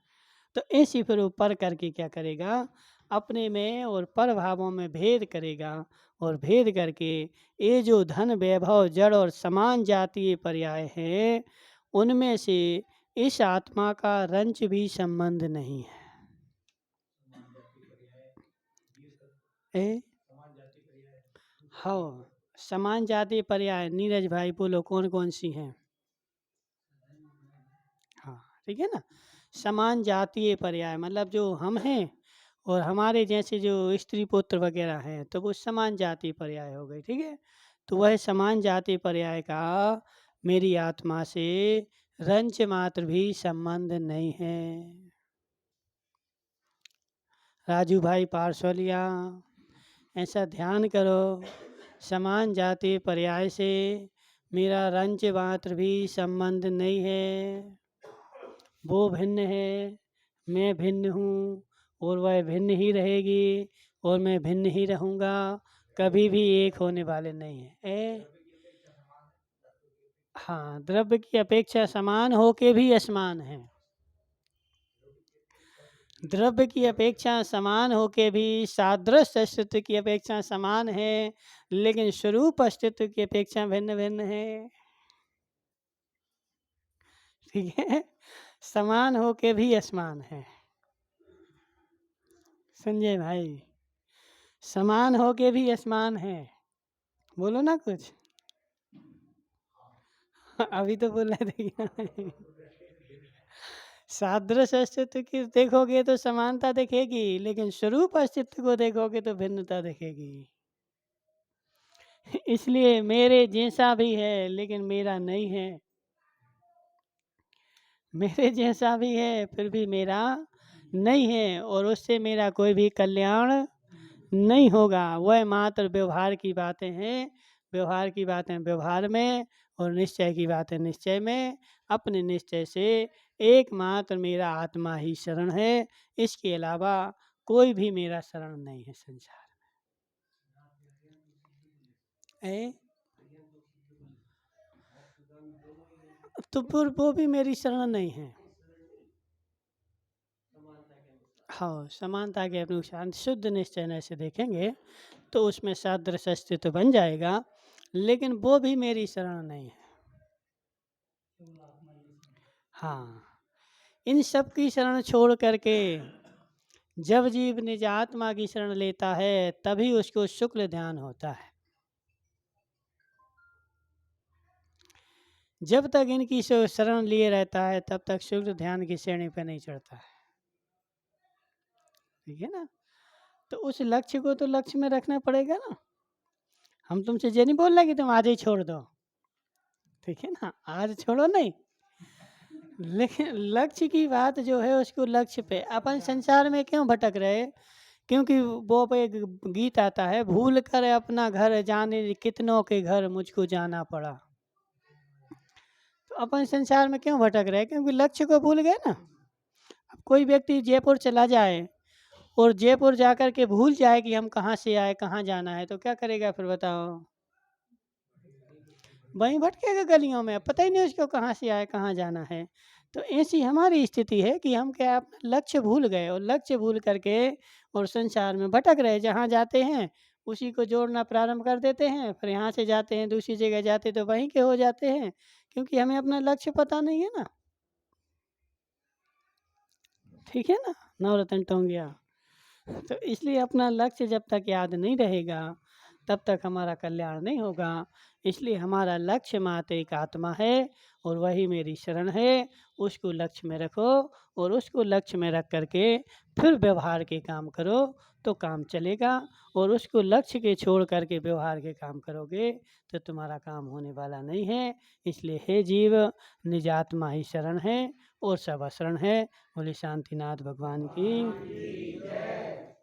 A: तो ऐसी फिर वो पर करके क्या करेगा, अपने में और पर भावों में भेद करेगा, और भेद करके ये जो धन वैभव जड़ और समान जातीय पर्याय है, उनमें से इस आत्मा का रंच भी संबंध नहीं है। हाँ, समान जाति पर्याय नीरज भाई बोलो कौन कौन सी हैं? हाँ ठीक है ना। समान जातीय पर्याय मतलब जो हम हैं और हमारे जैसे जो स्त्री पुत्र वगैरह हैं, तो वो समान जाति पर्याय हो गई। ठीक है, तो वह समान जाति पर्याय का मेरी आत्मा से रंच मात्र भी संबंध नहीं है। राजू भाई पार्श्वलिया, ऐसा ध्यान करो, समान जाति पर्याय से मेरा रंच मात्र भी संबंध नहीं है। वो भिन्न है, मैं भिन्न हूँ, और वह भिन्न ही रहेगी, और मैं भिन्न ही रहूँगा, कभी भी एक होने वाले नहीं है। हाँ, द्रव्य की अपेक्षा समान होके भी असमान है। द्रव्य की अपेक्षा समान होके भी सादृश्य अस्तित्व की अपेक्षा समान है, लेकिन स्वरूप अस्तित्व की अपेक्षा भिन्न भिन्न है। ठीक है, समान होके भी असमान है। संजय भाई, समान होके भी असमान है, बोलो ना कुछ। अभी तो बोल रहे थे कि सादृश्य अस्तित्व की देखोगे तो समानता दिखेगी, लेकिन स्वरूप अस्तित्व को देखोगे तो भिन्नता दिखेगी। इसलिए मेरे जैसा भी है लेकिन मेरा नहीं है, मेरे जैसा भी है फिर भी मेरा नहीं है, और उससे मेरा कोई भी कल्याण नहीं होगा। वह मात्र व्यवहार की बातें हैं, व्यवहार की बातें व्यवहार में, और निश्चय की बातें निश्चय में। अपने निश्चय से एकमात्र मेरा आत्मा ही शरण है, इसके अलावा कोई भी मेरा शरण नहीं है संसार में। तो फिर वो भी मेरी शरण नहीं है। हाँ, समानता के अनुसार शुद्ध निश्चय से देखेंगे तो उसमें सादृश्य अस्तित्व बन जाएगा, लेकिन वो भी मेरी शरण नहीं है। हाँ, इन सब की शरण छोड़ करके जब जीव निज आत्मा की शरण लेता है तभी उसको शुक्ल ध्यान होता है। जब तक इनकी शरण लिए रहता है तब तक शुद्ध ध्यान की श्रेणी पे नहीं चढ़ता है। ठीक है ना। तो उस लक्ष्य को तो लक्ष्य में रखना पड़ेगा ना। हम तुमसे ये नहीं बोल रहे कि तुम आज ही छोड़ दो, ठीक है ना, आज छोड़ो नहीं, लेकिन लक्ष्य की बात जो है उसको लक्ष्य पे। अपन संसार में क्यों भटक रहे? क्योंकि वो पे एक गीत आता है, भूल कर अपना घर जाने कितनों के घर मुझको जाना पड़ा। तो अपन संसार में क्यों भटक रहे? क्योंकि लक्ष्य को भूल गए ना। अब कोई व्यक्ति जयपुर चला जाए और जयपुर जाकर के भूल जाए कि हम कहाँ से आए, कहाँ जाना है, तो क्या करेगा फिर बताओ? वहीं भटकेगा गलियों में, पता ही नहीं उसको कहाँ से आए, कहाँ जाना है। तो ऐसी हमारी स्थिति है कि हम क्या अपना लक्ष्य भूल गए, और लक्ष्य भूल करके और संसार में भटक रहे। जहाँ जाते हैं उसी को जोड़ना प्रारंभ कर देते हैं, फिर यहाँ से जाते हैं दूसरी जगह जाते तो वहीं के हो जाते हैं, क्योंकि हमें अपना लक्ष्य पता नहीं है ना। ठीक है ना, नवरत्न टोंगिया। तो इसलिए अपना लक्ष्य जब तक याद नहीं रहेगा तब तक हमारा कल्याण नहीं होगा। इसलिए हमारा लक्ष्य मात्र एक आत्मा है और वही मेरी शरण है। उसको लक्ष्य में रखो और उसको लक्ष्य में रख करके फिर व्यवहार के काम करो तो काम चलेगा। और उसको लक्ष्य के छोड़ करके व्यवहार के काम करोगे तो तुम्हारा काम होने वाला नहीं है। इसलिए हे जीव, निजात्मा ही शरण है और सब अशरण है। बोले शांतिनाथ भगवान की।